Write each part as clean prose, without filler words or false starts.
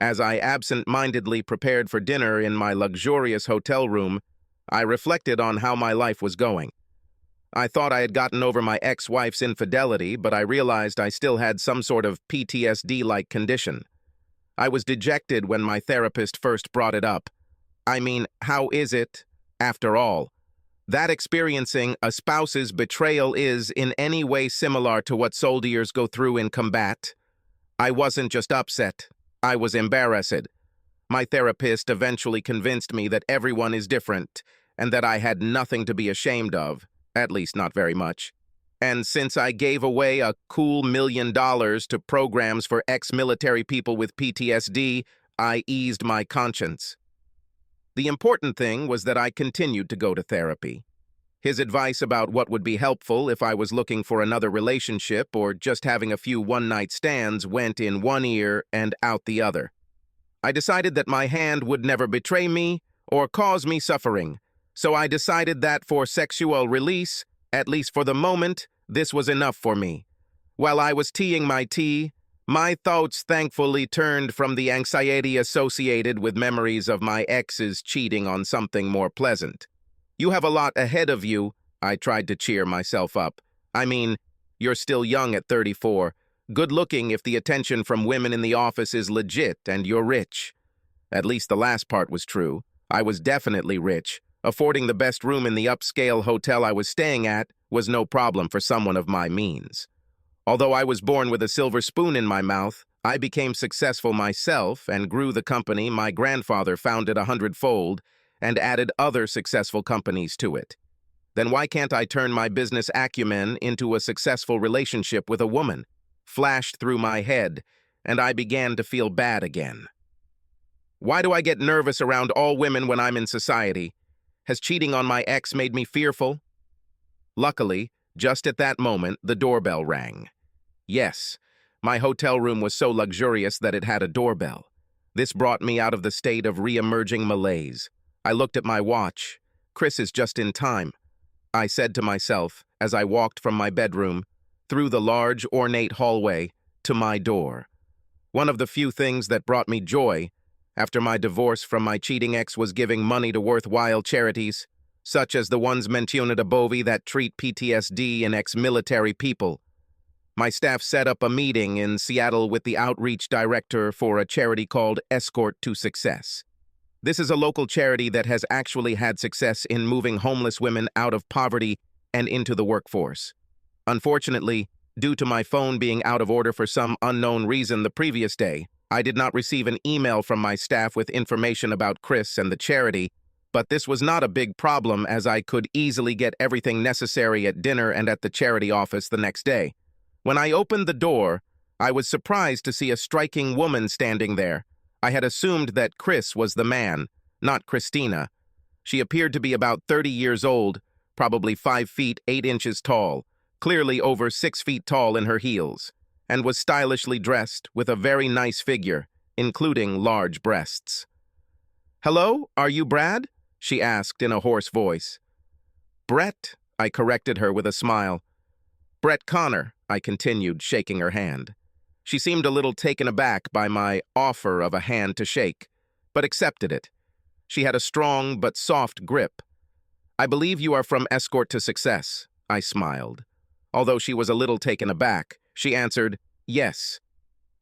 As I absent-mindedly prepared for dinner in my luxurious hotel room, I reflected on how my life was going. I thought I had gotten over my ex-wife's infidelity, but I realized I still had some sort of PTSD-like condition. I was dejected when my therapist first brought it up. I mean, how is it, after all, that experiencing a spouse's betrayal is in any way similar to what soldiers go through in combat? I wasn't just upset. I was embarrassed. My therapist eventually convinced me that everyone is different and that I had nothing to be ashamed of, at least not very much. And since I gave away a cool $1 million to programs for ex-military people with PTSD, I eased my conscience. The important thing was that I continued to go to therapy. His advice about what would be helpful if I was looking for another relationship or just having a few one-night stands went in one ear and out the other. I decided that my hand would never betray me or cause me suffering, so I decided that for sexual release, at least for the moment, this was enough for me. While I was teaing my tea, my thoughts thankfully turned from the anxiety associated with memories of my ex's cheating on something more pleasant. You have a lot ahead of you, I tried to cheer myself up. I mean, you're still young at 34. Good looking if the attention from women in the office is legit and you're rich. At least the last part was true. I was definitely rich. Affording the best room in the upscale hotel I was staying at was no problem for someone of my means. Although I was born with a silver spoon in my mouth, I became successful myself and grew the company my grandfather founded 100-fold and added other successful companies to it. Then why can't I turn my business acumen into a successful relationship with a woman? Flashed through my head, and I began to feel bad again. Why do I get nervous around all women when I'm in society? Has cheating on my ex made me fearful? Luckily, just at that moment, the doorbell rang. Yes, my hotel room was so luxurious that it had a doorbell. This brought me out of the state of re-emerging malaise. I looked at my watch. Chris is just in time, I said to myself as I walked from my bedroom, through the large, ornate hallway, to my door. One of the few things that brought me joy after my divorce from my cheating ex was giving money to worthwhile charities, such as the ones mentioned above that treat PTSD and ex-military people. My staff set up a meeting in Seattle with the outreach director for a charity called Escort to Success. This is a local charity that has actually had success in moving homeless women out of poverty and into the workforce. Unfortunately, due to my phone being out of order for some unknown reason the previous day, I did not receive an email from my staff with information about Chris and the charity, but this was not a big problem as I could easily get everything necessary at dinner and at the charity office the next day. When I opened the door, I was surprised to see a striking woman standing there. I had assumed that Chris was the man, not Christina. She appeared to be about 30 years old, probably 5 feet 8 inches tall, clearly over 6 feet tall in her heels, and was stylishly dressed with a very nice figure, including large breasts. "Hello, are you Brad?" she asked in a hoarse voice. "Brett," I corrected her with a smile. "Brett Connor," I continued, shaking her hand. She seemed a little taken aback by my offer of a hand to shake, but accepted it. She had a strong but soft grip. "I believe you are from Escort to Success," I smiled. Although she was a little taken aback, she answered, "Yes."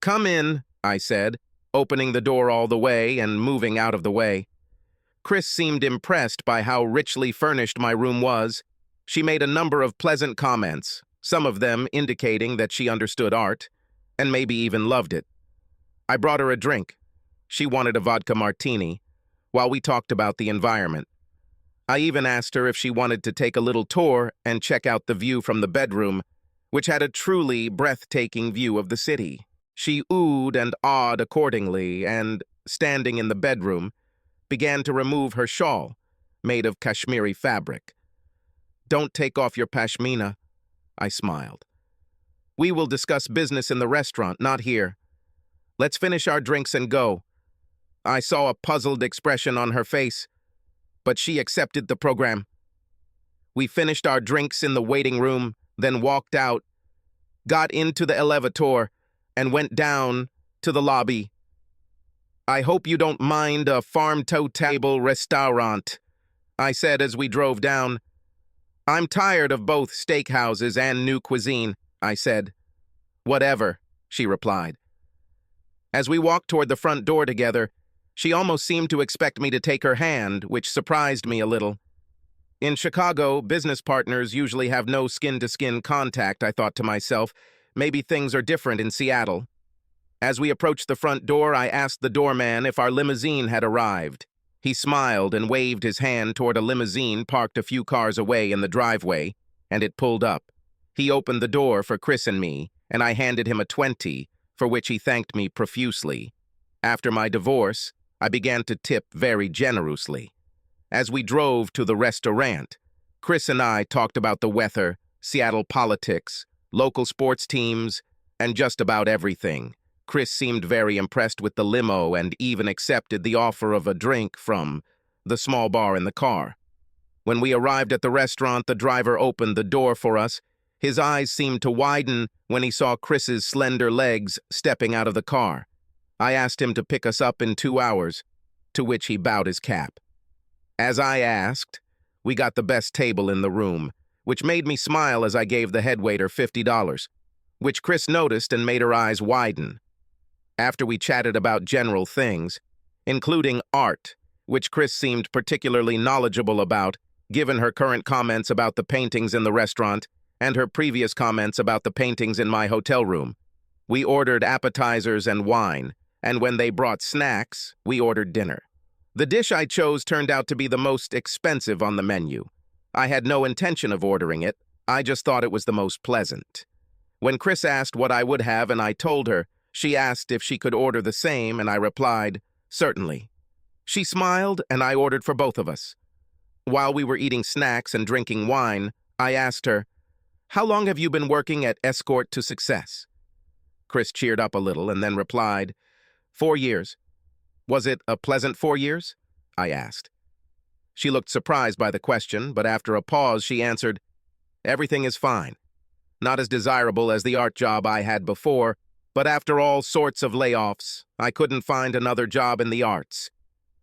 "Come in," I said, opening the door all the way and moving out of the way. Chris seemed impressed by how richly furnished my room was. She made a number of pleasant comments, some of them indicating that she understood art, and maybe even loved it. I brought her a drink. She wanted a vodka martini, while we talked about the environment. I even asked her if she wanted to take a little tour and check out the view from the bedroom, which had a truly breathtaking view of the city. She oohed and awed accordingly and, standing in the bedroom, began to remove her shawl, made of Kashmiri fabric. "Don't take off your pashmina," I smiled. "We will discuss business in the restaurant, not here. Let's finish our drinks and go." I saw a puzzled expression on her face, but she accepted the program. We finished our drinks in the waiting room, then walked out, got into the elevator, and went down to the lobby. I hope you don't mind a farm-to-table restaurant, I said as we drove down. I'm tired of both steakhouses and new cuisine, I said. Whatever, she replied. As we walked toward the front door together, she almost seemed to expect me to take her hand, which surprised me a little. In Chicago, business partners usually have no skin-to-skin contact, I thought to myself. Maybe things are different in Seattle. As we approached the front door, I asked the doorman if our limousine had arrived. He smiled and waved his hand toward a limousine parked a few cars away in the driveway, and it pulled up. He opened the door for Chris and me, and I handed him a 20, for which he thanked me profusely. After my divorce, I began to tip very generously. As we drove to the restaurant, Chris and I talked about the weather, Seattle politics, local sports teams, and just about everything. Chris seemed very impressed with the limo and even accepted the offer of a drink from the small bar in the car. When we arrived at the restaurant, the driver opened the door for us. His eyes seemed to widen when he saw Chris's slender legs stepping out of the car. I asked him to pick us up in 2 hours, to which he bowed his cap. As I asked, we got the best table in the room, which made me smile as I gave the headwaiter $50, which Chris noticed and made her eyes widen. After we chatted about general things, including art, which Chris seemed particularly knowledgeable about, given her current comments about the paintings in the restaurant and her previous comments about the paintings in my hotel room. We ordered appetizers and wine, and when they brought snacks, we ordered dinner. The dish I chose turned out to be the most expensive on the menu. I had no intention of ordering it, I just thought it was the most pleasant. When Chris asked what I would have and I told her, she asked if she could order the same, and I replied, certainly. She smiled, and I ordered for both of us. While we were eating snacks and drinking wine, I asked her, "How long have you been working at Escort to Success?" Chris cheered up a little and then replied, 4 years. Was it a pleasant 4 years? I asked. She looked surprised by the question, but after a pause she answered, "Everything is fine. Not as desirable as the art job I had before, but after all sorts of layoffs, I couldn't find another job in the arts,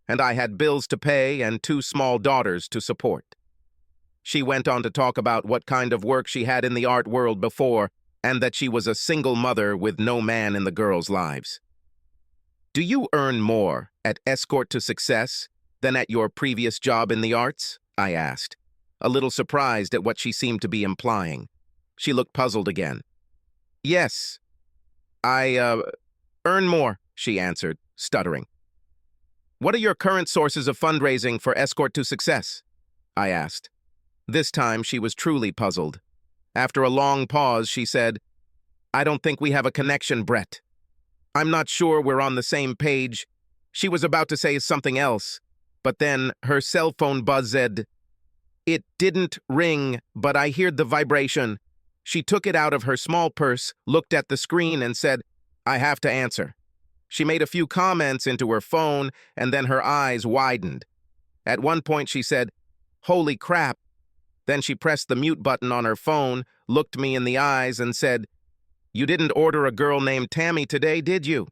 and I had bills to pay and 2 small daughters to support." She went on to talk about what kind of work she had in the art world before, and that she was a single mother with no man in the girls' lives. "Do you earn more at Escort to Success than at your previous job in the arts?" I asked, a little surprised at what she seemed to be implying. She looked puzzled again. "Yes, I earn more," she answered, stuttering. "What are your current sources of fundraising for Escort to Success?" I asked. This time she was truly puzzled. After a long pause, she said, "I don't think we have a connection, Brett. I'm not sure we're on the same page." She was about to say something else, but then her cell phone buzzed. It didn't ring, but I heard the vibration. She took it out of her small purse, looked at the screen, and said, "I have to answer." She made a few comments into her phone, and then her eyes widened. At one point she said, "Holy crap." Then she pressed the mute button on her phone, looked me in the eyes, and said, "You didn't order a girl named Tammy today, did you?"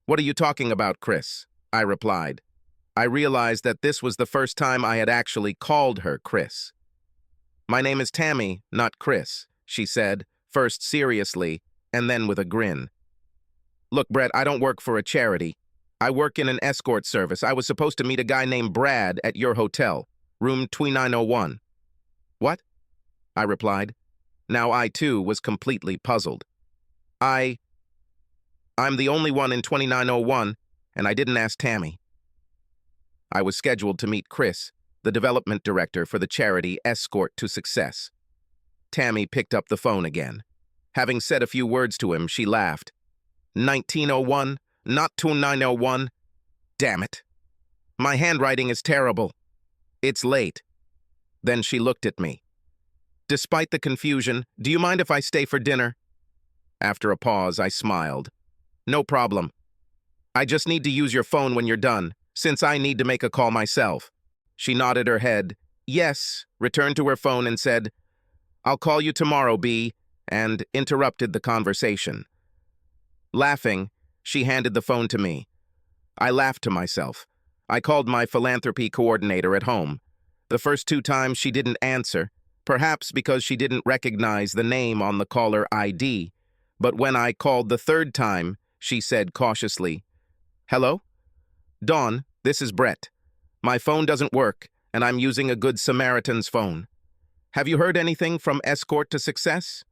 "What are you talking about, Chris?" I replied. I realized that this was the first time I had actually called her Chris. "My name is Tammy, not Chris," she said, first seriously, and then with a grin. "Look, Brett, I don't work for a charity. I work in an escort service. I was supposed to meet a guy named Brad at your hotel, room 2901. "What?" I replied. Now I, too, was completely puzzled. I'm the only one in 2901, and I didn't ask Tammy." I was scheduled to meet Chris, the development director for the charity Escort to Success. Tammy picked up the phone again. Having said a few words to him, she laughed. 1901, not 2901. Damn it. My handwriting is terrible. It's late. Then she looked at me. "Despite the confusion, do you mind if I stay for dinner?" After a pause, I smiled. "No problem. I just need to use your phone when you're done, since I need to make a call myself." She nodded her head, "Yes," returned to her phone and said, "I'll call you tomorrow, B," and interrupted the conversation. Laughing, she handed the phone to me. I laughed to myself. I called my philanthropy coordinator at home. The first 2 times she didn't answer, perhaps because she didn't recognize the name on the caller ID. But when I called the 3rd time, she said cautiously, "Hello? Dawn, this is Brett. My phone doesn't work, and I'm using a Good Samaritan's phone. Have you heard anything from Escort to Success?"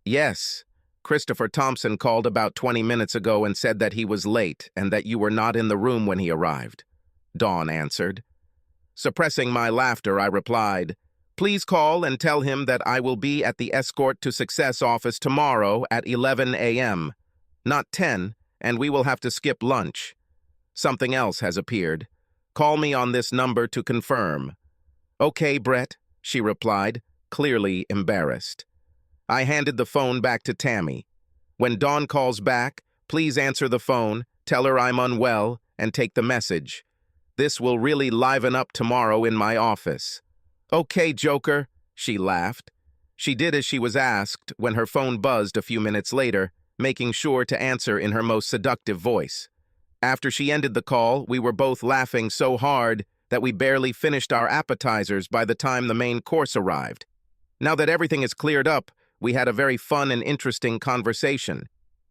"Yes. Christopher Thompson called about 20 minutes ago and said that he was late and that you were not in the room when he arrived," Dawn answered. Suppressing my laughter, I replied, "Please call and tell him that I will be at the Escort to Success office tomorrow at 11 a.m., not 10, and we will have to skip lunch. Something else has appeared. Call me on this number to confirm." "Okay, Brett," she replied, clearly embarrassed. I handed the phone back to Tammy. "When Dawn calls back, please answer the phone, tell her I'm unwell, and take the message. This will really liven up tomorrow in my office." "Okay, Joker," she laughed. She did as she was asked when her phone buzzed a few minutes later, making sure to answer in her most seductive voice. After she ended the call, we were both laughing so hard that we barely finished our appetizers by the time the main course arrived. Now that everything is cleared up, we had a very fun and interesting conversation.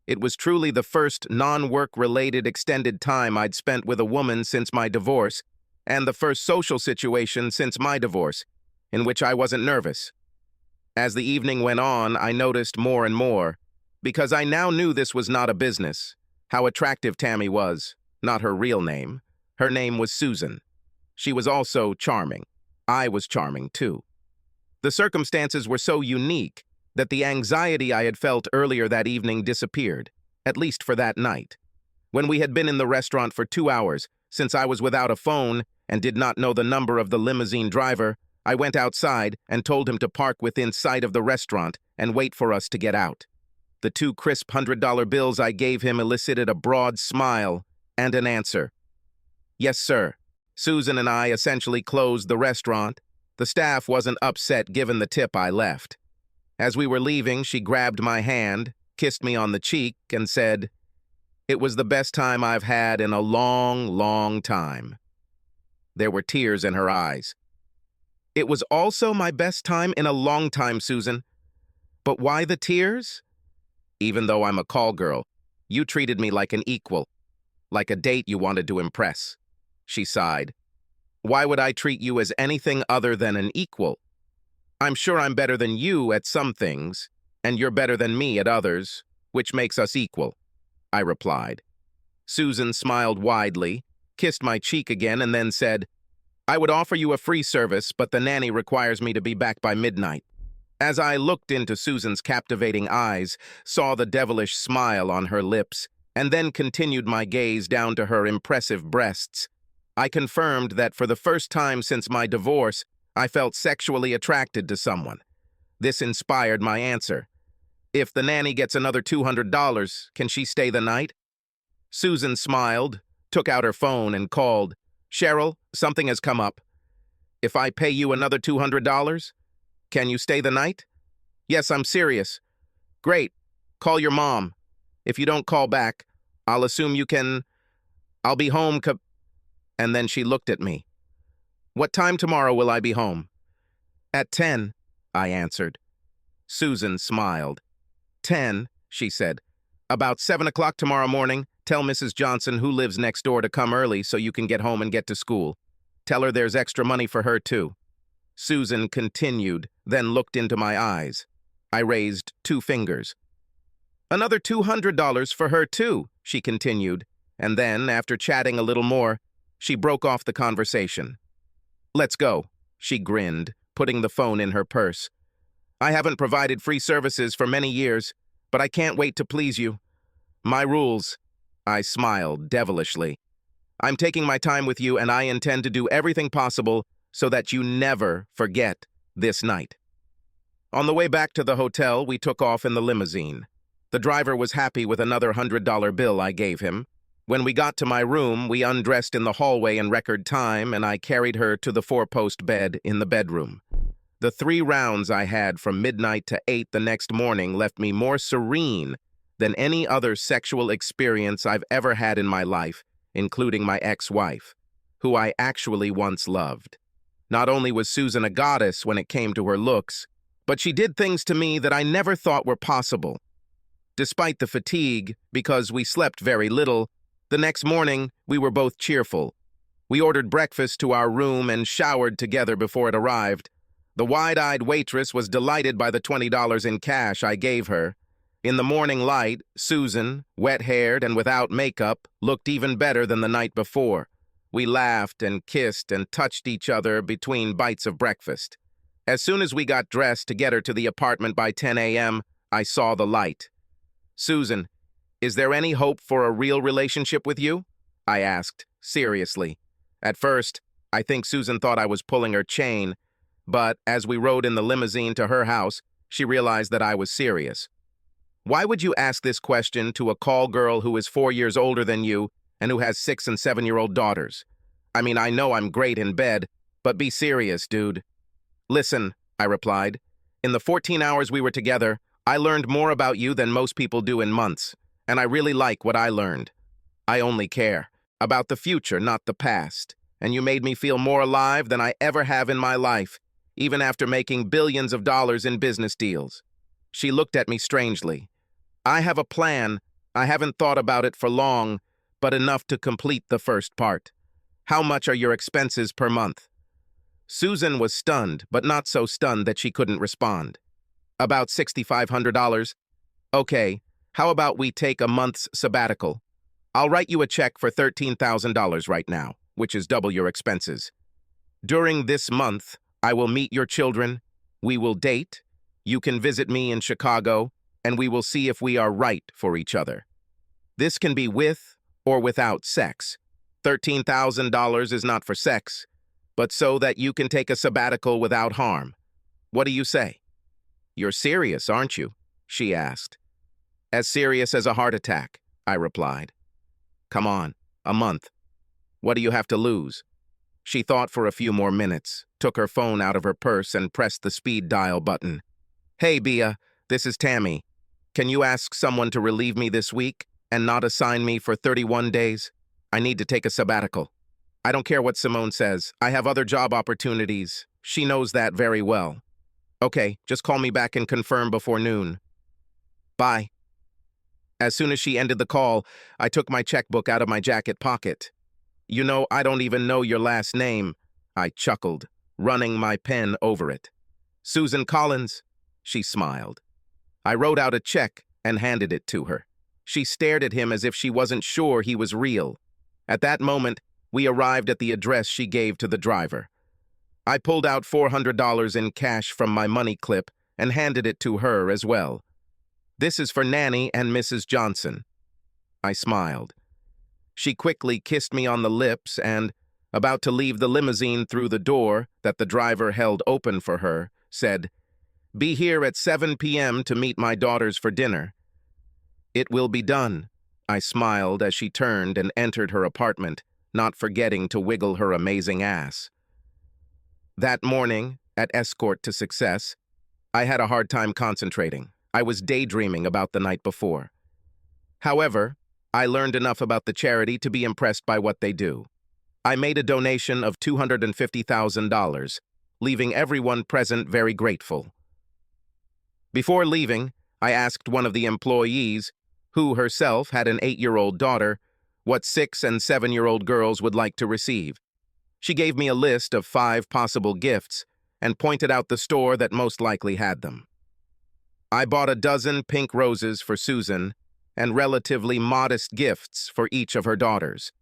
It was truly the first non-work-related extended time I'd spent with a woman since my divorce, and the first social situation since my divorce, in which I wasn't nervous. As the evening went on, I noticed more and more, because I now knew this was not a business, how attractive Tammy was, not her real name. Her name was Susan. She was also charming. I was charming, too. The circumstances were so unique that the anxiety I had felt earlier that evening disappeared, at least for that night. When we had been in the restaurant for 2 hours, since I was without a phone and did not know the number of the limousine driver, I went outside and told him to park within sight of the restaurant and wait for us to get out. The 2 crisp $100 bills I gave him elicited a broad smile and an answer. "Yes, sir." Susan and I essentially closed the restaurant. The staff wasn't upset given the tip I left. As we were leaving, she grabbed my hand, kissed me on the cheek, and said, "It was the best time I've had in a long, long time." There were tears in her eyes. "It was also my best time in a long time, Susan. But why the tears?" "Even though I'm a call girl, you treated me like an equal, like a date you wanted to impress," she sighed. "Why would I treat you as anything other than an equal? I'm sure I'm better than you at some things, and you're better than me at others, which makes us equal," I replied. Susan smiled widely, kissed my cheek again, and then said, "I would offer you a free service, but the nanny requires me to be back by midnight." As I looked into Susan's captivating eyes, saw the devilish smile on her lips, and then continued my gaze down to her impressive breasts, I confirmed that for the first time since my divorce, I felt sexually attracted to someone. This inspired my answer. "If the nanny gets another $200, can she stay the night?" Susan smiled, took out her phone, and called, "Cheryl, something has come up. If I pay you another $200, can you stay the night?" "Yes, I'm serious." "Great. Call your mom. If you don't call back, I'll assume you can. I'll be home And then she looked at me. "What time tomorrow will I be home?" "At 10, I answered. Susan smiled. 10, she said. "About 7 o'clock tomorrow morning, tell Mrs. Johnson, who lives next door, to come early so you can get home and get to school. Tell her there's extra money for her, too." Susan continued, then looked into my eyes. I raised 2 fingers. "Another $200 for her, too," she continued, and then, after chatting a little more, she broke off the conversation. "Let's go," she grinned, putting the phone in her purse. "I haven't provided free services for many years, but I can't wait to please you. My rules." I smiled devilishly. "I'm taking my time with you, and I intend to do everything possible so that you never forget this night." On the way back to the hotel, we took off in the limousine. The driver was happy with another $100 bill I gave him. When we got to my room, we undressed in the hallway in record time, and I carried her to the 4-post bed in the bedroom. The 3 rounds I had from midnight to 8 the next morning left me more serene than any other sexual experience I've ever had in my life, including my ex-wife, who I actually once loved. Not only was Susan a goddess when it came to her looks, but she did things to me that I never thought were possible. Despite the fatigue, because we slept very little, the next morning we were both cheerful. We ordered breakfast to our room and showered together before it arrived. The wide-eyed waitress was delighted by the $20 in cash I gave her. In the morning light, Susan, wet-haired and without makeup, looked even better than the night before. We laughed and kissed and touched each other between bites of breakfast. As soon as we got dressed to get her to the apartment by 10 a.m., I saw the light. "Susan, is there any hope for a real relationship with you?" I asked, seriously. At first, I think Susan thought I was pulling her chain, but as we rode in the limousine to her house, she realized that I was serious. "Why would you ask this question to a call girl who is 4 years older than you and who has 6- and 7-year-old daughters? I mean, I know I'm great in bed, but be serious, dude." "Listen," I replied, "in the 14 hours we were together, I learned more about you than most people do in months, and I really like what I learned. I only care about the future, not the past, and you made me feel more alive than I ever have in my life, even after making billions of dollars in business deals." She looked at me strangely. "I have a plan. I haven't thought about it for long, but enough to complete the first part. How much are your expenses per month?" Susan was stunned, but not so stunned that she couldn't respond. "About $6,500. Okay, how about we take a month's sabbatical? I'll write you a check for $13,000 right now, which is double your expenses. During this month, I will meet your children, we will date, you can visit me in Chicago, and we will see if we are right for each other. This can be with or without sex. $13,000 is not for sex, but so that you can take a sabbatical without harm. What do you say?" "You're serious, aren't you?" she asked. "As serious as a heart attack," I replied. "Come on, a month. What do you have to lose?" She thought for a few more minutes, took her phone out of her purse and pressed the speed dial button. "Hey, Bia, this is Tammy. Can you ask someone to relieve me this week and not assign me for 31 days? I need to take a sabbatical. I don't care what Simone says. I have other job opportunities. She knows that very well. Okay, just call me back and confirm before noon. Bye." As soon as she ended the call, I took my checkbook out of my jacket pocket. "You know, I don't even know your last name," I chuckled, running my pen over it. "Susan Collins." She smiled. I wrote out a check and handed it to her. She stared at him as if she wasn't sure he was real. At that moment, we arrived at the address she gave to the driver. I pulled out $400 in cash from my money clip and handed it to her as well. "This is for Nanny and Mrs. Johnson." I smiled. She quickly kissed me on the lips and, about to leave the limousine through the door that the driver held open for her, said, "Be here at 7 p.m. to meet my daughters for dinner." "It will be done," I smiled as she turned and entered her apartment, not forgetting to wiggle her amazing ass. That morning, at Escort to Success, I had a hard time concentrating. I was daydreaming about the night before. However, I learned enough about the charity to be impressed by what they do. I made a donation of $250,000, leaving everyone present very grateful. Before leaving, I asked one of the employees, who herself had an 8-year-old daughter, what 6- and 7-year-old girls would like to receive. She gave me a list of 5 possible gifts and pointed out the store that most likely had them. I bought a dozen pink roses for Susan and relatively modest gifts for each of her daughters.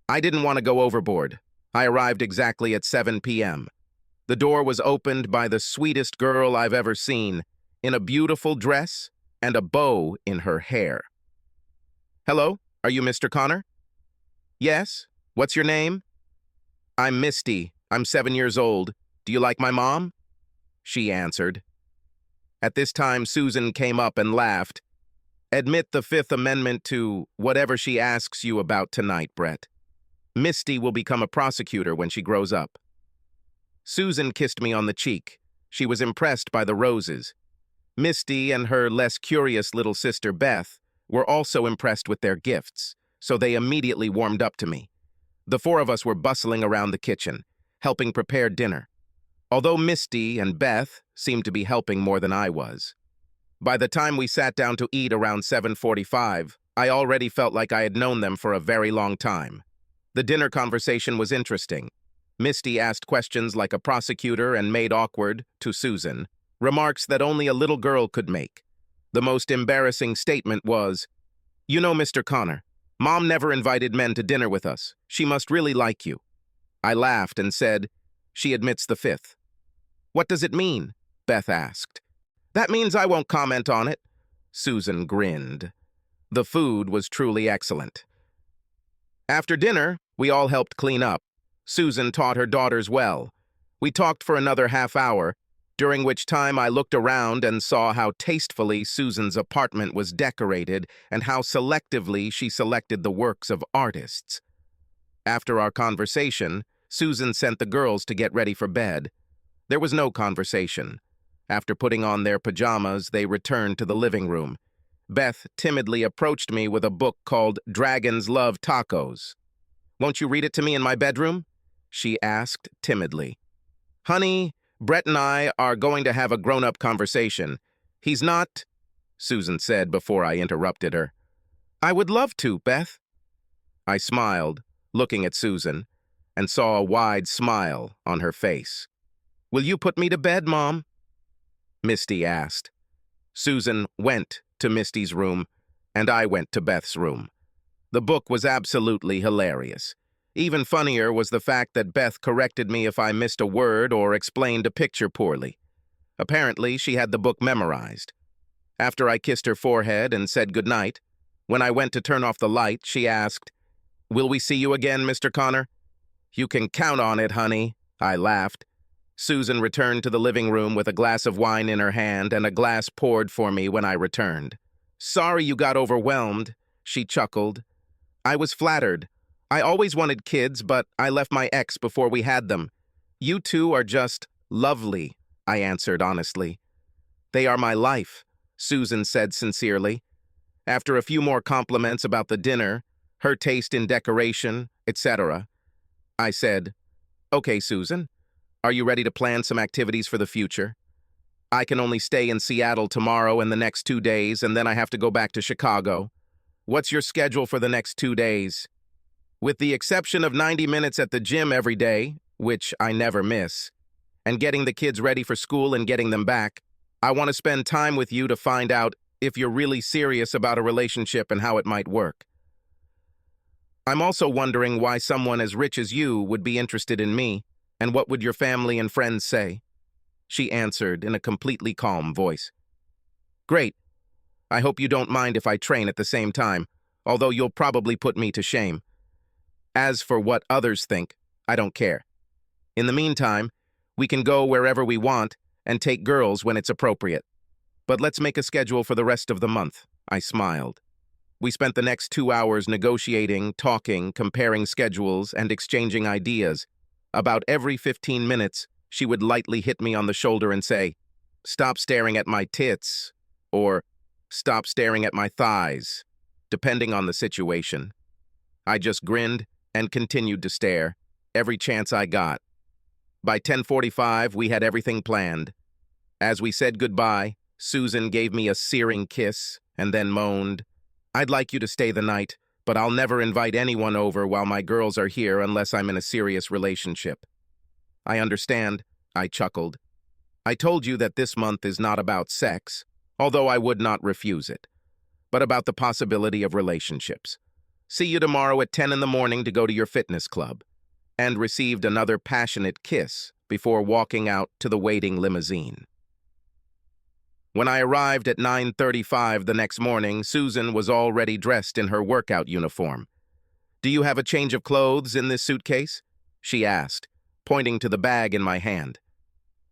I didn't want to go overboard. I arrived exactly at 7 p.m. The door was opened by the sweetest girl I've ever seen, in a beautiful dress and a bow in her hair. "Hello, are you Mr. Connor?" "Yes. What's your name?" "I'm Misty. I'm 7 years old. Do you like my mom?" She answered. At this time, Susan came up and laughed. "Admit the Fifth Amendment to whatever she asks you about tonight, Brett. Misty will become a prosecutor when she grows up." Susan kissed me on the cheek. She was impressed by the roses. Misty and her less curious little sister Beth were also impressed with their gifts, so they immediately warmed up to me. The four of us were bustling around the kitchen, helping prepare dinner, although Misty and Beth seemed to be helping more than I was. By the time we sat down to eat around 7:45, I already felt like I had known them for a very long time. The dinner conversation was interesting. Misty asked questions like a prosecutor and made awkward, to Susan, remarks that only a little girl could make. The most embarrassing statement was, "You know, Mr. Connor, Mom never invited men to dinner with us. She must really like you." I laughed and said, "She admits the fifth." "What does it mean?" Beth asked. "That means I won't comment on it." Susan grinned. The food was truly excellent. After dinner, we all helped clean up. Susan taught her daughters well. We talked for another half hour, during which time I looked around and saw how tastefully Susan's apartment was decorated and how selectively she selected the works of artists. After our conversation, Susan sent the girls to get ready for bed. There was no conversation. After putting on their pajamas, they returned to the living room. Beth timidly approached me with a book called Dragons Love Tacos. "Won't you read it to me in my bedroom?" she asked timidly. "Honey, Brett and I are going to have a grown-up conversation. He's not," Susan said before I interrupted her. "I would love to, Beth." I smiled, looking at Susan, and saw a wide smile on her face. "Will you put me to bed, Mom?" Misty asked. Susan went to Misty's room, and I went to Beth's room. The book was absolutely hilarious. Even funnier was the fact that Beth corrected me if I missed a word or explained a picture poorly. Apparently, she had the book memorized. After I kissed her forehead and said goodnight, when I went to turn off the light, she asked, "Will we see you again, Mr. Connor?" "You can count on it, honey," I laughed. Susan returned to the living room with a glass of wine in her hand and a glass poured for me when I returned. "Sorry you got overwhelmed," she chuckled. "I was flattered. I always wanted kids, but I left my ex before we had them. You two are just lovely," I answered honestly. "They are my life," Susan said sincerely. After a few more compliments about the dinner, her taste in decoration, etc., I said, "Okay, Susan, are you ready to plan some activities for the future? I can only stay in Seattle tomorrow and the next 2 days, and then I have to go back to Chicago. What's your schedule for the next 2 days?" "With the exception of 90 minutes at the gym every day, which I never miss, and getting the kids ready for school and getting them back, I want to spend time with you to find out if you're really serious about a relationship and how it might work. I'm also wondering why someone as rich as you would be interested in me, and what would your family and friends say?" She answered in a completely calm voice. "Great. I hope you don't mind if I train at the same time, although you'll probably put me to shame. As for what others think, I don't care. In the meantime, we can go wherever we want and take girls when it's appropriate. But let's make a schedule for the rest of the month," I smiled. We spent the next 2 hours negotiating, talking, comparing schedules, and exchanging ideas. About every 15 minutes, she would lightly hit me on the shoulder and say, "Stop staring at my tits," or "Stop staring at my thighs," depending on the situation. I just grinned and continued to stare, every chance I got. By 10:45, we had everything planned. As we said goodbye, Susan gave me a searing kiss and then moaned, "I'd like you to stay the night, but I'll never invite anyone over while my girls are here unless I'm in a serious relationship." "I understand," I chuckled. "I told you that this month is not about sex, although I would not refuse it, but about the possibility of relationships. See you tomorrow at 10 in the morning to go to your fitness club," and received another passionate kiss before walking out to the waiting limousine. When I arrived at 9:35 the next morning, Susan was already dressed in her workout uniform. "Do you have a change of clothes in this suitcase?" she asked, pointing to the bag in my hand.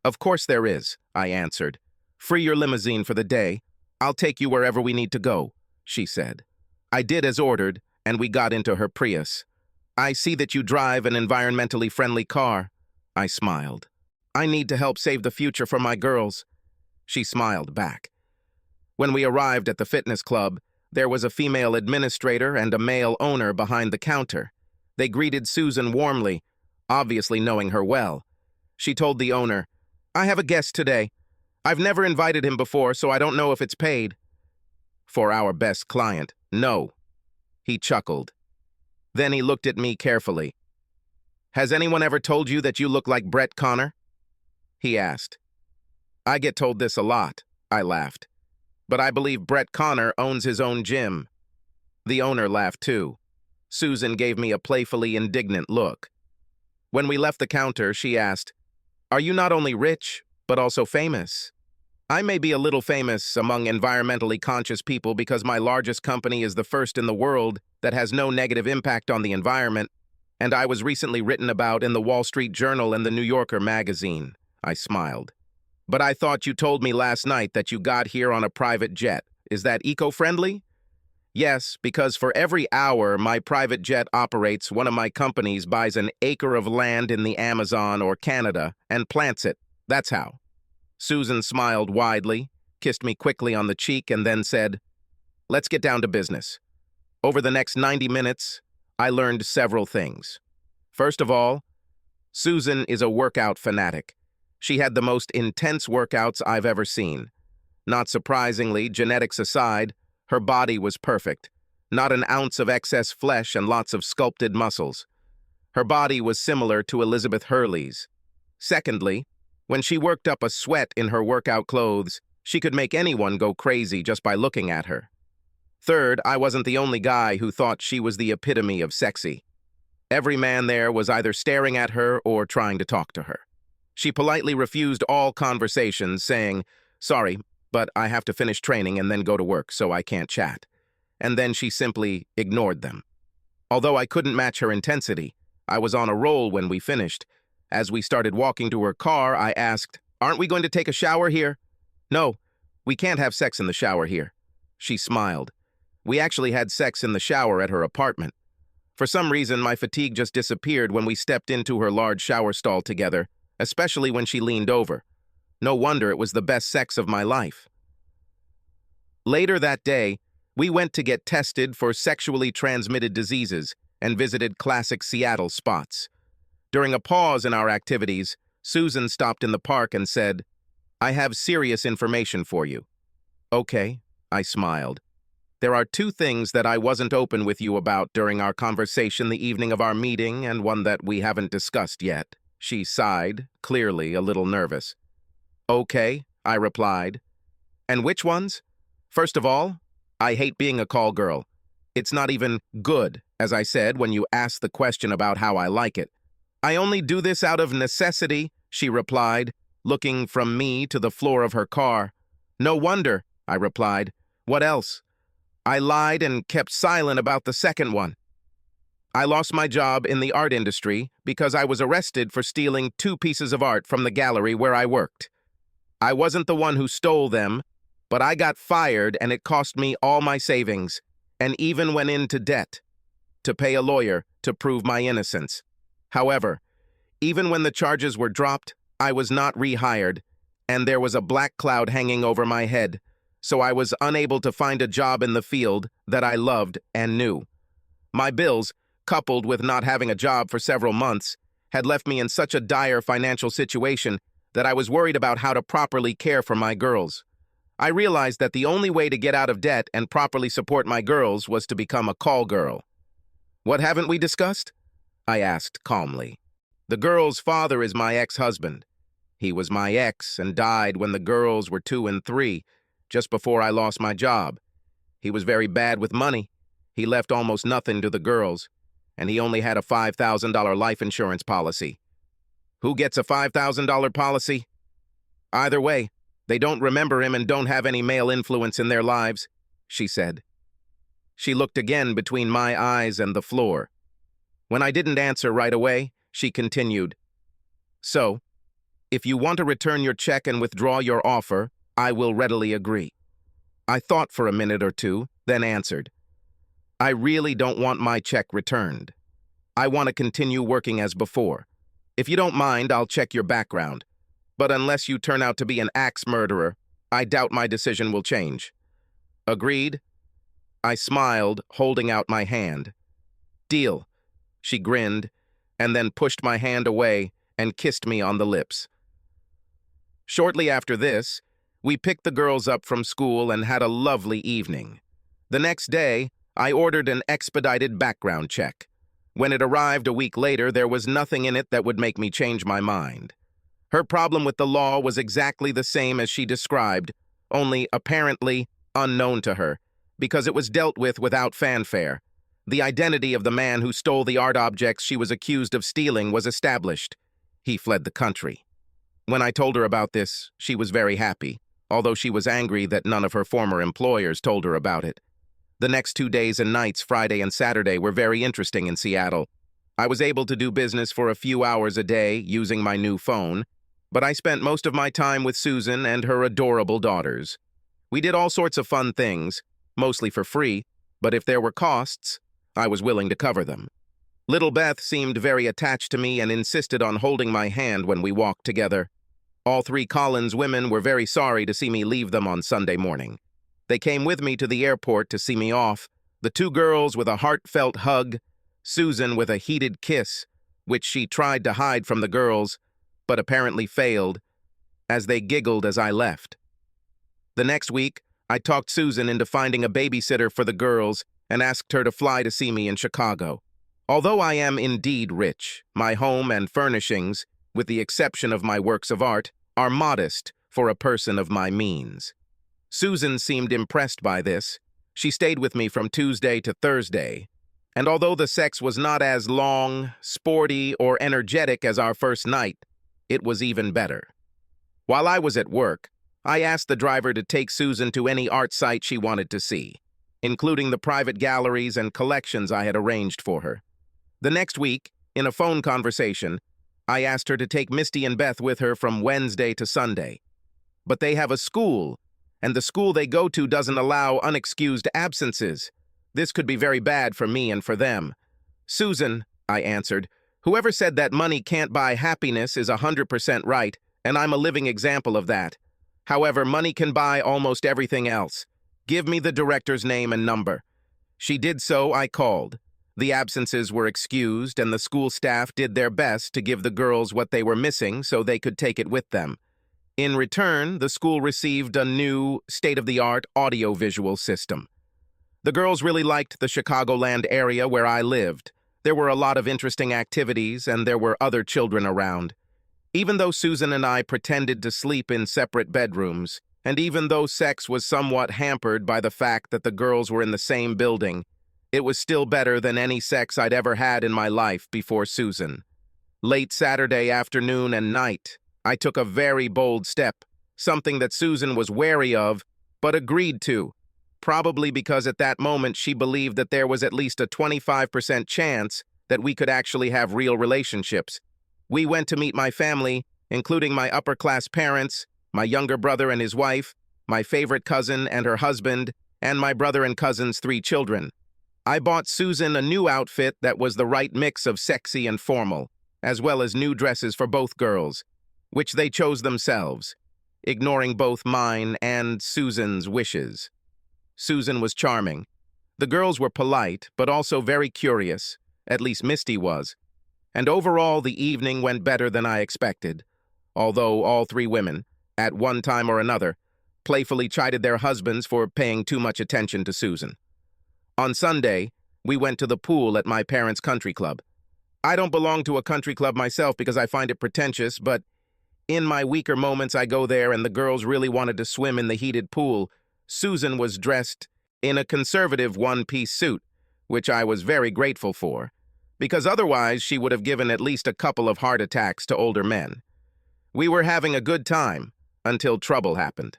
"Of course there is," I answered. "Free your limousine for the day. I'll take you wherever we need to go," she said. I did as ordered, and we got into her Prius. "I see that you drive an environmentally friendly car," I smiled. "I need to help save the future for my girls." She smiled back. When we arrived at the fitness club, there was a female administrator and a male owner behind the counter. They greeted Susan warmly, obviously knowing her well. She told the owner, "I have a guest today. I've never invited him before, so I don't know if it's paid." For our best client, no. He chuckled. Then he looked at me carefully. "Has anyone ever told you that you look like Brett Connor?" He asked. "I get told this a lot," I laughed. "But I believe Brett Connor owns his own gym." The owner laughed too. Susan gave me a playfully indignant look. When we left the counter, she asked, "Are you not only rich, but also famous?" "I may be a little famous among environmentally conscious people because my largest company is the first in the world that has no negative impact on the environment, and I was recently written about in the Wall Street Journal and the New Yorker magazine," I smiled. "But I thought you told me last night that you got here on a private jet. Is that eco-friendly?" "Yes, because for every hour my private jet operates, one of my companies buys an acre of land in the Amazon or Canada and plants it. That's how." Susan smiled widely, kissed me quickly on the cheek, and then said, "Let's get down to business." Over the next 90 minutes, I learned several things. First of all, Susan is a workout fanatic. She had the most intense workouts I've ever seen. Not surprisingly, genetics aside, her body was perfect. Not an ounce of excess flesh and lots of sculpted muscles. Her body was similar to Elizabeth Hurley's. Secondly, when she worked up a sweat in her workout clothes, she could make anyone go crazy just by looking at her. Third, I wasn't the only guy who thought she was the epitome of sexy. Every man there was either staring at her or trying to talk to her. She politely refused all conversations, saying, "Sorry, but I have to finish training and then go to work, so I can't chat." And then she simply ignored them. Although I couldn't match her intensity, I was on a roll when we finished. As we started walking to her car, I asked, "Aren't we going to take a shower here?" "No, we can't have sex in the shower here." She smiled. We actually had sex in the shower at her apartment. For some reason, my fatigue just disappeared when we stepped into her large shower stall together, especially when she leaned over. No wonder it was the best sex of my life. Later that day, we went to get tested for sexually transmitted diseases and visited classic Seattle spots. During a pause in our activities, Susan stopped in the park and said, "I have serious information for you." "Okay," I smiled. "There are two things that I wasn't open with you about during our conversation the evening of our meeting, and one that we haven't discussed yet." She sighed, clearly a little nervous. "Okay," I replied. "And which ones?" "First of all, I hate being a call girl. It's not even good, as I said when you asked the question about how I like it. I only do this out of necessity," she replied, looking from me to the floor of her car. "No wonder," I replied. "What else?" I lied and kept silent about the second one. I lost my job in the art industry because I was arrested for stealing 2 pieces of art from the gallery where I worked. I wasn't the one who stole them, but I got fired and it cost me all my savings, and even went into debt to pay a lawyer to prove my innocence. However, even when the charges were dropped, I was not rehired, and there was a black cloud hanging over my head, so I was unable to find a job in the field that I loved and knew. My bills, coupled with not having a job for several months, had left me in such a dire financial situation that I was worried about how to properly care for my girls. I realized that the only way to get out of debt and properly support my girls was to become a call girl. "What haven't we discussed?" I asked calmly. "The girl's father is my ex-husband. He was my ex and died when the girls were 2 and 3, just before I lost my job. He was very bad with money. He left almost nothing to the girls, and he only had a $5,000 life insurance policy." "Who gets a $5,000 policy?" "Either way, they don't remember him and don't have any male influence in their lives," she said. She looked again between my eyes and the floor. When I didn't answer right away, she continued, "So, if you want to return your check and withdraw your offer, I will readily agree." I thought for a minute or two, then answered, "I really don't want my check returned. I want to continue working as before. If you don't mind, I'll check your background. But unless you turn out to be an axe murderer, I doubt my decision will change." "Agreed?" I smiled, holding out my hand. "Deal. She grinned, and then pushed my hand away and kissed me on the lips. Shortly after this, we picked the girls up from school and had a lovely evening. The next day, I ordered an expedited background check. When it arrived a week later, there was nothing in it that would make me change my mind. Her problem with the law was exactly the same as she described, only apparently unknown to her, because it was dealt with without fanfare. The identity of the man who stole the art objects she was accused of stealing was established. He fled the country. When I told her about this, she was very happy, although she was angry that none of her former employers told her about it. The next 2 days and nights, Friday and Saturday, were very interesting in Seattle. I was able to do business for a few hours a day using my new phone, but I spent most of my time with Susan and her adorable daughters. We did all sorts of fun things, mostly for free, but if there were costs, I was willing to cover them. Little Beth seemed very attached to me and insisted on holding my hand when we walked together. All 3 Collins women were very sorry to see me leave them on Sunday morning. They came with me to the airport to see me off, the 2 girls with a heartfelt hug, Susan with a heated kiss, which she tried to hide from the girls, but apparently failed, as they giggled as I left. The next week, I talked Susan into finding a babysitter for the girls and asked her to fly to see me in Chicago. Although I am indeed rich, my home and furnishings, with the exception of my works of art, are modest for a person of my means. Susan seemed impressed by this. She stayed with me from Tuesday to Thursday, and although the sex was not as long, sporty, or energetic as our first night, it was even better. While I was at work, I asked the driver to take Susan to any art site she wanted to see, including the private galleries and collections I had arranged for her. The next week, in a phone conversation, I asked her to take Misty and Beth with her from Wednesday to Sunday. But they have a school, and the school they go to doesn't allow unexcused absences. This could be very bad for me and for them. Susan, I answered, whoever said that money can't buy happiness is 100% right, and I'm a living example of that. However, money can buy almost everything else. Give me the director's name and number. She did so. I called. The absences were excused, and the school staff did their best to give the girls what they were missing so they could take it with them. In return, the school received a new, state-of-the-art audio-visual system. The girls really liked the Chicagoland area where I lived. There were a lot of interesting activities, and there were other children around. Even though Susan and I pretended to sleep in separate bedrooms, and even though sex was somewhat hampered by the fact that the girls were in the same building, it was still better than any sex I'd ever had in my life before Susan. Late Saturday afternoon and night, I took a very bold step, something that Susan was wary of, but agreed to, probably because at that moment she believed that there was at least a 25% chance that we could actually have real relationships. We went to meet my family, including my upper-class parents, my younger brother and his wife, my favorite cousin and her husband, and my brother and cousin's 3 children. I bought Susan a new outfit that was the right mix of sexy and formal, as well as new dresses for both girls, which they chose themselves, ignoring both mine and Susan's wishes. Susan was charming. The girls were polite, but also very curious, at least Misty was. And overall, the evening went better than I expected, although all 3 women, at one time or another, playfully chided their husbands for paying too much attention to Susan. On Sunday, we went to the pool at my parents' country club. I don't belong to a country club myself because I find it pretentious, but in my weaker moments I go there and the girls really wanted to swim in the heated pool. Susan was dressed in a conservative one-piece suit, which I was very grateful for, because otherwise she would have given at least a couple of heart attacks to older men. We were having a good time until trouble happened.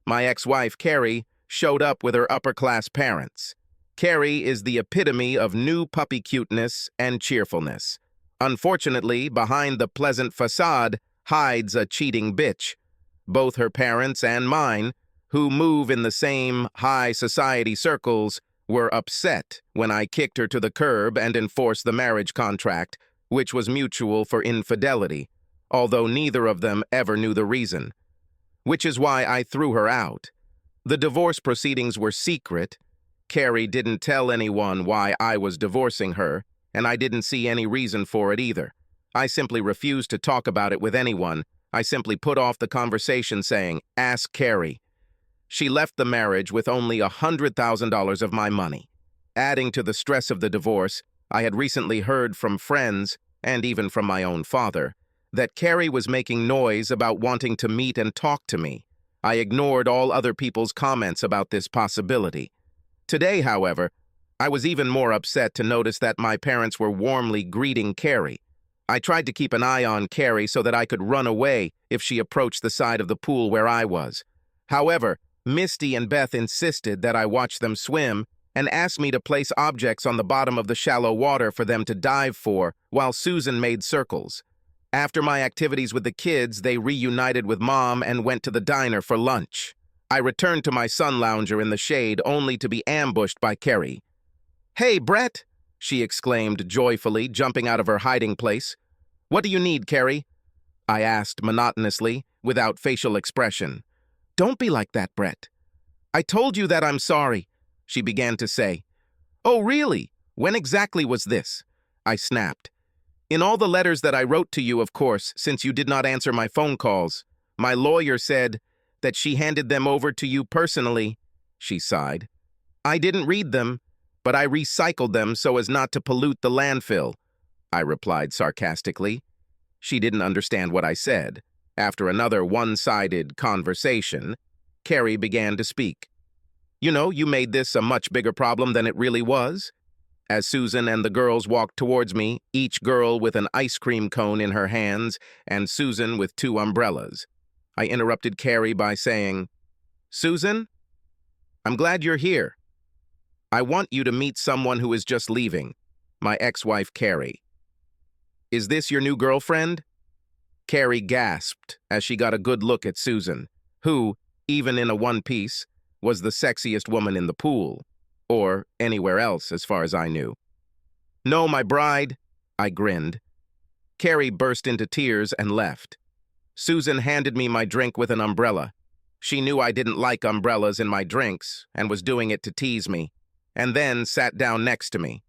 My ex-wife, Carrie, showed up with her upper-class parents. Carrie is the epitome of new puppy cuteness and cheerfulness. Unfortunately, behind the pleasant facade hides a cheating bitch. Both her parents and mine, who move in the same high society circles, were upset when I kicked her to the curb and enforced the marriage contract, which was mutual for infidelity, although neither of them ever knew the reason. Which is why I threw her out. The divorce proceedings were secret. Carrie didn't tell anyone why I was divorcing her, and I didn't see any reason for it either. I simply refused to talk about it with anyone. I simply put off the conversation saying, "Ask Carrie." She left the marriage with only $100,000 of my money. Adding to the stress of the divorce, I had recently heard from friends, and even from my own father, that Carrie was making noise about wanting to meet and talk to me. I ignored all other people's comments about this possibility. Today, however, I was even more upset to notice that my parents were warmly greeting Carrie. I tried to keep an eye on Carrie so that I could run away if she approached the side of the pool where I was. However, Misty and Beth insisted that I watch them swim and asked me to place objects on the bottom of the shallow water for them to dive for while Susan made circles. After my activities with the kids, they reunited with Mom and went to the diner for lunch. I returned to my sun lounger in the shade only to be ambushed by Carrie. "Hey, Brett!" she exclaimed joyfully, jumping out of her hiding place. "What do you need, Carrie?" I asked monotonously, without facial expression. "Don't be like that, Brett." "I told you that I'm sorry," she began to say. "Oh, really? When exactly was this?" I snapped. "In all the letters that I wrote to you, of course, since you did not answer my phone calls. My lawyer said that she handed them over to you personally," she sighed. "I didn't read them, but I recycled them so as not to pollute the landfill," I replied sarcastically. She didn't understand what I said. After another one-sided conversation, Carrie began to speak. "You know, you made this a much bigger problem than it really was." As Susan and the girls walked towards me, each girl with an ice cream cone in her hands and Susan with 2 umbrellas, I interrupted Carrie by saying, "Susan, I'm glad you're here. I want you to meet someone who is just leaving, my ex-wife Carrie." "Is this your new girlfriend?" Carrie gasped as she got a good look at Susan, who, even in a one-piece, was the sexiest woman in the pool, or anywhere else as far as I knew. "No, my bride," I grinned. Carrie burst into tears and left. Susan handed me my drink with an umbrella. She knew I didn't like umbrellas in my drinks and was doing it to tease me, and then sat down next to me.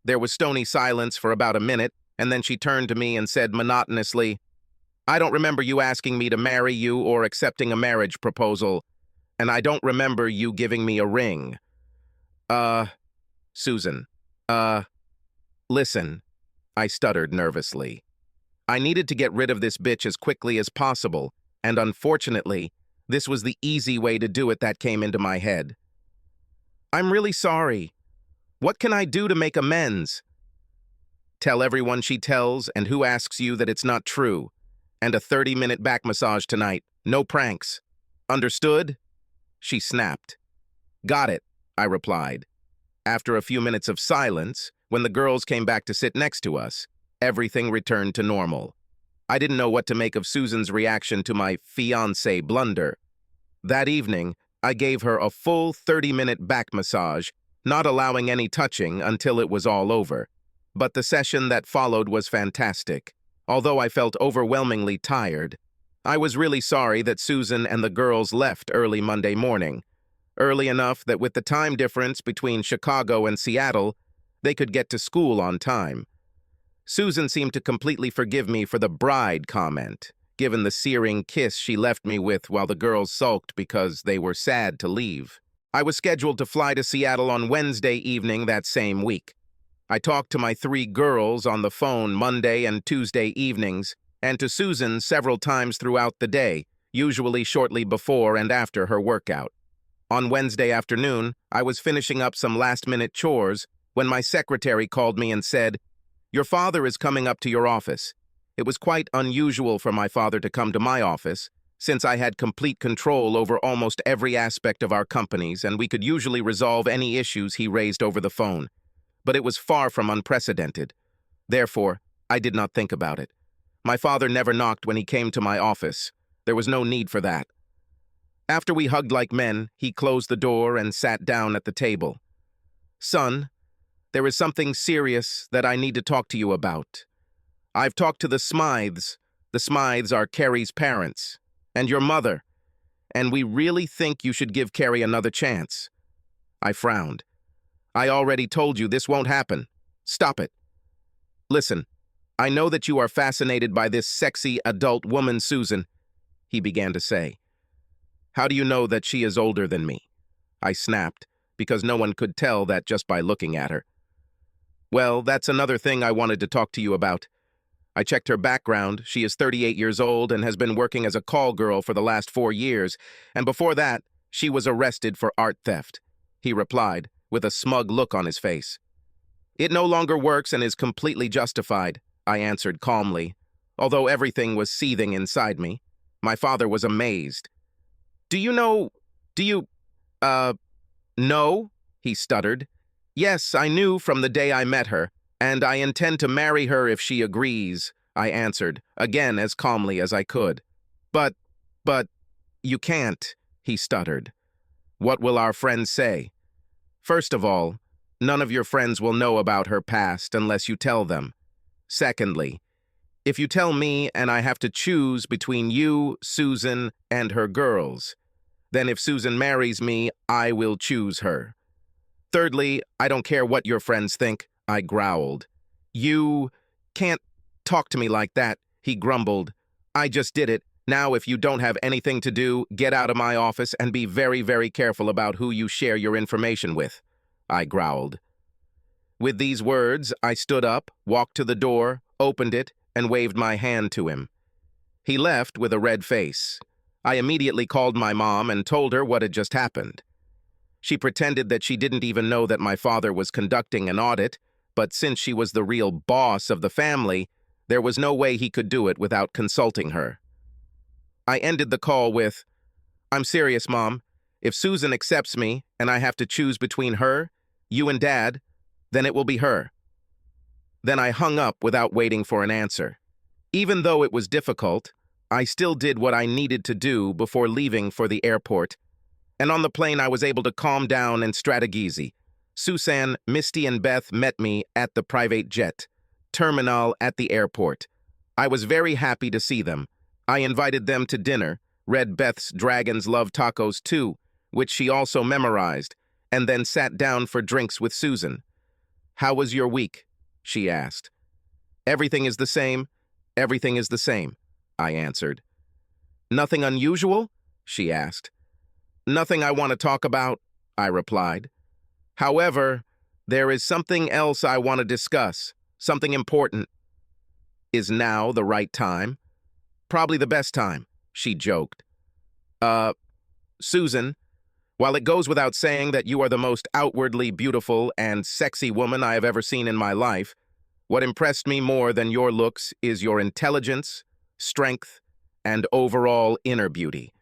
There was stony silence for about a minute, and then she turned to me and said monotonously, "I don't remember you asking me to marry you or accepting a marriage proposal, and I don't remember you giving me a ring." Susan, listen," I stuttered nervously. I needed to get rid of this bitch as quickly as possible, and unfortunately, this was the easy way to do it that came into my head. "I'm really sorry. What can I do to make amends?" "Tell everyone she tells and who asks you that it's not true. And a 30-minute back massage tonight. No pranks. Understood?" She snapped. "Got it," I replied. After a few minutes of silence, when the girls came back to sit next to us, everything returned to normal. I didn't know what to make of Susan's reaction to my fiancé blunder. That evening, I gave her a full 30-minute back massage, not allowing any touching until it was all over. But the session that followed was fantastic. Although I felt overwhelmingly tired, I was really sorry that Susan and the girls left early Monday morning, early enough that with the time difference between Chicago and Seattle, they could get to school on time. Susan seemed to completely forgive me for the bride comment, given the searing kiss she left me with while the girls sulked because they were sad to leave. I was scheduled to fly to Seattle on Wednesday evening that same week. I talked to my 3 girls on the phone Monday and Tuesday evenings, and to Susan several times throughout the day, usually shortly before and after her workout. On Wednesday afternoon, I was finishing up some last-minute chores when my secretary called me and said, "Your father is coming up to your office." It was quite unusual for my father to come to my office, since I had complete control over almost every aspect of our companies and we could usually resolve any issues he raised over the phone. But it was far from unprecedented. Therefore, I did not think about it. My father never knocked when he came to my office. There was no need for that. After we hugged like men, he closed the door and sat down at the table. "Son, there is something serious that I need to talk to you about. I've talked to the Smythes. The Smythes are Carrie's parents, and your mother, and we really think you should give Carrie another chance." I frowned. "I already told you this won't happen. Stop it." Listen, I know that you are fascinated by this sexy adult woman, Susan, he began to say. How do you know that she is older than me? I snapped, because no one could tell that just by looking at her. Well, that's another thing I wanted to talk to you about. I checked her background. She is 38 years old and has been working as a call girl for the last 4 years, and before that, she was arrested for art theft, he replied, with a smug look on his face. It no longer works and is completely justified, I answered calmly, although everything was seething inside me. My father was amazed. Do you, know? He stuttered. Yes, I knew from the day I met her, and I intend to marry her if she agrees, I answered, again as calmly as I could. But, you can't, he stuttered. What will our friends say? First of all, none of your friends will know about her past unless you tell them. Secondly, if you tell me and I have to choose between you, Susan, and her girls, then if Susan marries me, I will choose her. Thirdly, I don't care what your friends think, I growled. You can't talk to me like that, he grumbled. I just did it. Now, if you don't have anything to do, get out of my office and be very, very careful about who you share your information with, I growled. With these words, I stood up, walked to the door, opened it, and waved my hand to him. He left with a red face. I immediately called my mom and told her what had just happened. She pretended that she didn't even know that my father was conducting an audit, but since she was the real boss of the family, there was no way he could do it without consulting her. I ended the call with, I'm serious, Mom. If Susan accepts me and I have to choose between her, you and Dad, then it will be her. Then I hung up without waiting for an answer. Even though it was difficult, I still did what I needed to do before leaving for the airport. And on the plane, I was able to calm down and strategize. Susan, Misty, and Beth met me at the private jet terminal at the airport. I was very happy to see them. I invited them to dinner, read Beth's Dragons Love Tacos too, which she also memorized, and then sat down for drinks with Susan. How was your week? She asked. Everything is the same. Everything is the same, I answered. Nothing unusual? She asked. Nothing I want to talk about, I replied. However, there is something else I want to discuss, something important. Is now the right time? Probably the best time, she joked. Susan, while it goes without saying that you are the most outwardly beautiful and sexy woman I have ever seen in my life, what impressed me more than your looks is your intelligence, strength, and overall inner beauty.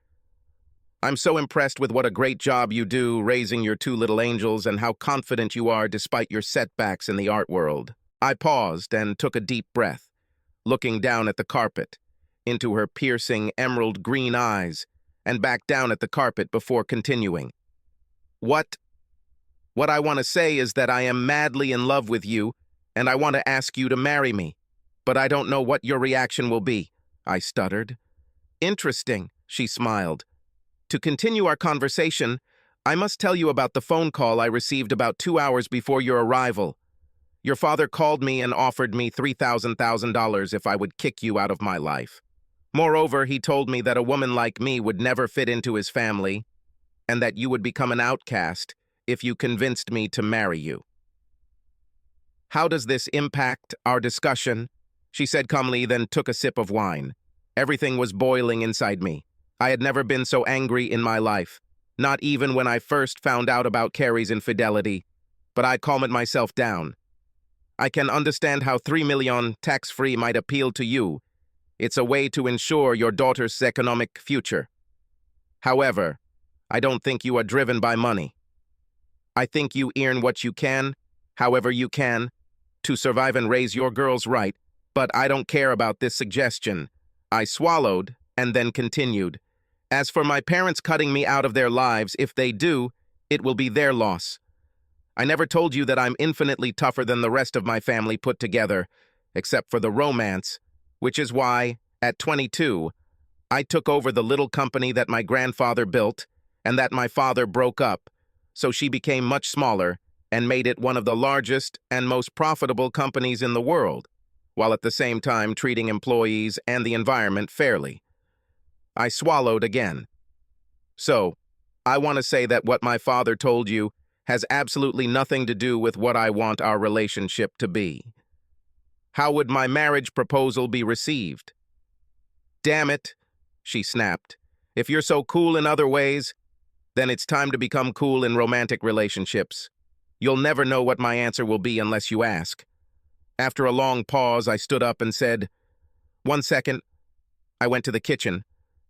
I'm so impressed with what a great job you do raising your 2 little angels and how confident you are despite your setbacks in the art world. I paused and took a deep breath, looking down at the carpet, into her piercing emerald green eyes, and back down at the carpet before continuing. What I want to say is that I am madly in love with you, and I want to ask you to marry me, but I don't know what your reaction will be, I stuttered. Interesting, she smiled. To continue our conversation, I must tell you about the phone call I received about 2 hours before your arrival. Your father called me and offered me $3,000 if I would kick you out of my life. Moreover, he told me that a woman like me would never fit into his family and that you would become an outcast if you convinced me to marry you. How does this impact our discussion? She said calmly, then took a sip of wine. Everything was boiling inside me. I had never been so angry in my life, not even when I first found out about Carrie's infidelity, but I calmed myself down. I can understand how $3 million tax-free might appeal to you. It's a way to ensure your daughter's economic future. However, I don't think you are driven by money. I think you earn what you can, however you can, to survive and raise your girls right, but I don't care about this suggestion. I swallowed and then continued. As for my parents cutting me out of their lives, if they do, it will be their loss. I never told you that I'm infinitely tougher than the rest of my family put together, except for the romance, which is why, at 22, I took over the little company that my grandfather built and that my father broke up, so she became much smaller and made it one of the largest and most profitable companies in the world. while at the same time treating employees and the environment fairly. I swallowed again. So, I want to say that what my father told you has absolutely nothing to do with what I want our relationship to be. How would my marriage proposal be received? Damn it, she snapped. If you're so cool in other ways, then it's time to become cool in romantic relationships. You'll never know what my answer will be unless you ask. After a long pause, I stood up and said, "1 second." I went to the kitchen,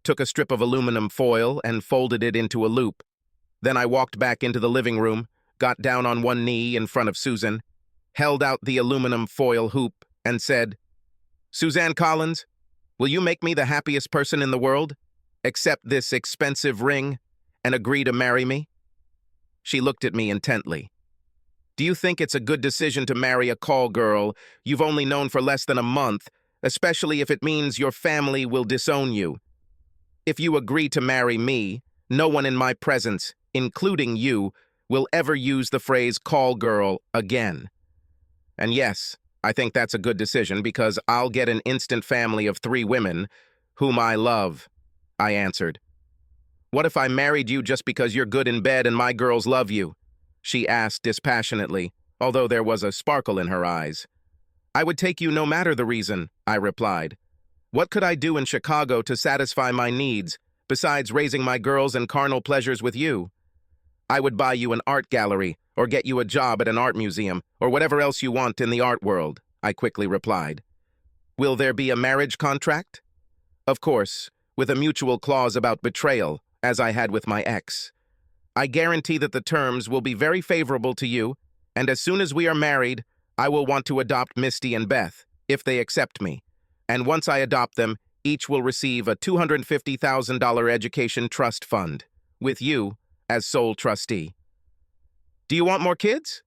took a strip of aluminum foil and folded it into a loop. Then I walked back into the living room, got down on one knee in front of Susan, held out the aluminum foil hoop, and said, "Suzanne Collins, will you make me the happiest person in the world? Accept this expensive ring and agree to marry me?" She looked at me intently. "Do you think it's a good decision to marry a call girl you've only known for less than a month, especially if it means your family will disown you? If you agree to marry me, no one in my presence, including you, will ever use the phrase call girl again. And yes, I think that's a good decision because I'll get an instant family of 3 women whom I love," I answered. "What if I married you just because you're good in bed and my girls love you?" she asked dispassionately, although there was a sparkle in her eyes. "I would take you no matter the reason," I replied. "What could I do in Chicago to satisfy my needs, besides raising my girls and carnal pleasures with you? I would buy you an art gallery, or get you a job at an art museum, or whatever else you want in the art world," I quickly replied. "Will there be a marriage contract?" "Of course, with a mutual clause about betrayal, as I had with my ex. I guarantee that the terms will be very favorable to you, and as soon as we are married, I will want to adopt Misty and Beth, if they accept me. And once I adopt them, each will receive a $250,000 education trust fund, with you as sole trustee." "Do you want more kids?"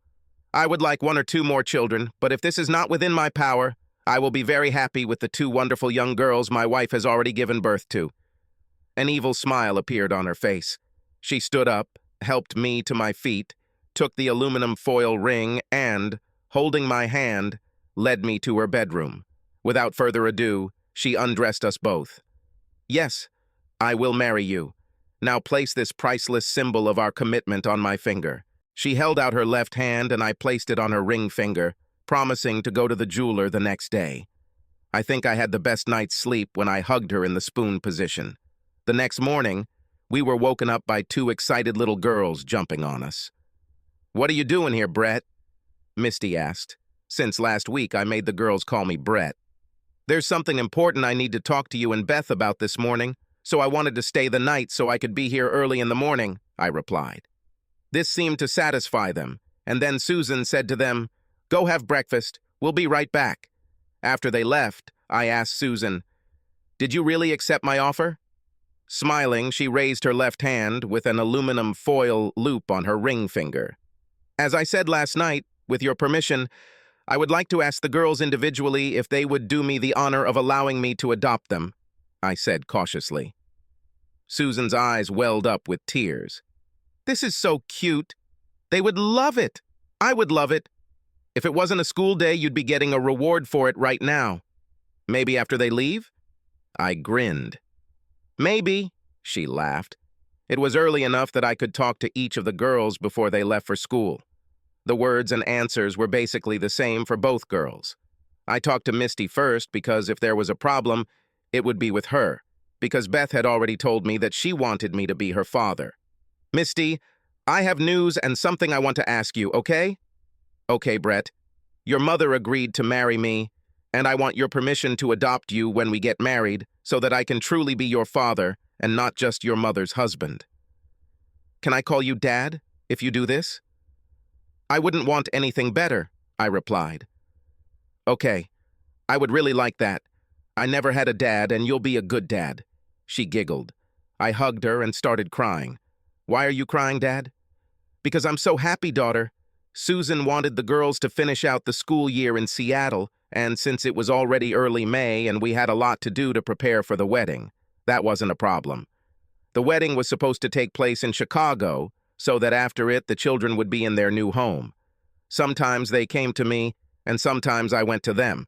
"I would like 1 or 2 more children, but if this is not within my power, I will be very happy with the 2 wonderful young girls my wife has already given birth to." An evil smile appeared on her face. She stood up, helped me to my feet, took the aluminum foil ring and, holding my hand, led me to her bedroom. Without further ado, she undressed us both. "Yes, I will marry you. Now place this priceless symbol of our commitment on my finger." She held out her left hand and I placed it on her ring finger, promising to go to the jeweler the next day. I think I had the best night's sleep when I hugged her in the spoon position. The next morning, we were woken up by 2 excited little girls jumping on us. "What are you doing here, Brett?" Misty asked. Since last week, I made the girls call me Brett. "There's something important I need to talk to you and Beth about this morning, so I wanted to stay the night so I could be here early in the morning," I replied. This seemed to satisfy them, and then Susan said to them, "Go have breakfast, we'll be right back." After they left, I asked Susan, "Did you really accept my offer?" Smiling, she raised her left hand with an aluminum foil loop on her ring finger. "As I said last night, with your permission, I would like to ask the girls individually if they would do me the honor of allowing me to adopt them," I said cautiously. Susan's eyes welled up with tears. "This is so cute. They would love it. I would love it. If it wasn't a school day, you'd be getting a reward for it right now. Maybe after they leave?" I grinned. "Maybe," she laughed. It was early enough that I could talk to each of the girls before they left for school. The words and answers were basically the same for both girls. I talked to Misty first because if there was a problem, it would be with her, because Beth had already told me that she wanted me to be her father. "Misty, I have news and something I want to ask you, okay?" "Okay, Brett. Your mother agreed to marry me, and I want your permission to adopt you when we get married so that I can truly be your father and not just your mother's husband." "Can I call you Dad if you do this?" "I wouldn't want anything better," I replied. "Okay, I would really like that. I never had a dad and you'll be a good dad." She giggled. I hugged her and started crying. "Why are you crying, Dad?" "Because I'm so happy, daughter. Susan wanted the girls to finish out the school year in Seattle, and since it was already early May and we had a lot to do to prepare for the wedding, that wasn't a problem. The wedding was supposed to take place in Chicago, so that after it the children would be in their new home. Sometimes they came to me, and sometimes I went to them.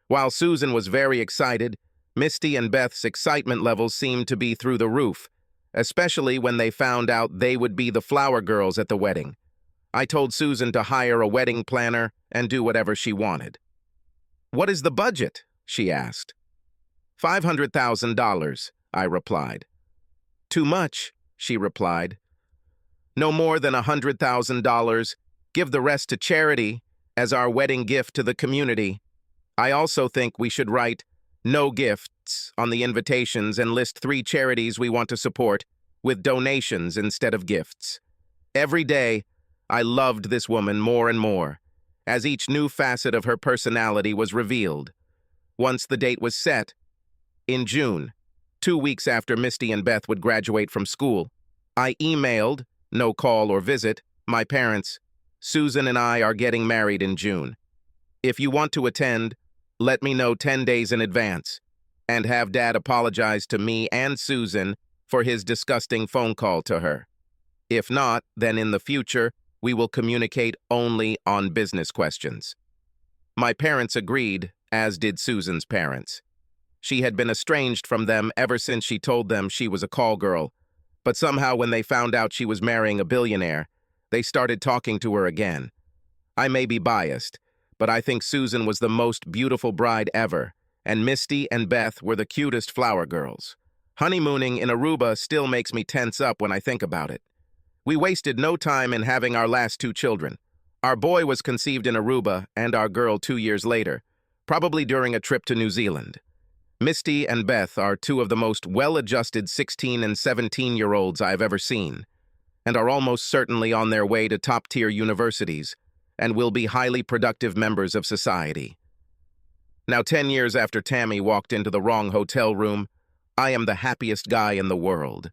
While Susan was very excited, Misty and Beth's excitement levels seemed to be through the roof, especially when they found out they would be the flower girls at the wedding. I told Susan to hire a wedding planner and do whatever she wanted. "What is the budget?" she asked. $500,000, I replied. "Too much," she replied. "No more than $100,000. Give the rest to charity as our wedding gift to the community. I also think we should write no gifts on the invitations and list 3 charities we want to support with donations instead of gifts." Every day, I loved this woman more and more, as each new facet of her personality was revealed. Once the date was set, in June, 2 weeks after Misty and Beth would graduate from school, I emailed, no call or visit, my parents, "Susan and I are getting married in June. If you want to attend, let me know 10 days in advance, and have Dad apologize to me and Susan for his disgusting phone call to her. If not, then in the future, we will communicate only on business questions." My parents agreed, as did Susan's parents. She had been estranged from them ever since she told them she was a call girl, but somehow when they found out she was marrying a billionaire, they started talking to her again. I may be biased, but I think Susan was the most beautiful bride ever, and Misty and Beth were the cutest flower girls. Honeymooning in Aruba still makes me tense up when I think about it. We wasted no time in having our last 2 children. Our boy was conceived in Aruba and our girl 2 years later, probably during a trip to New Zealand. Misty and Beth are 2 of the most well-adjusted 16 and 17-year-olds I've ever seen, and are almost certainly on their way to top-tier universities, and will be highly productive members of society. Now, 10 years after Tammy walked into the wrong hotel room, I am the happiest guy in the world.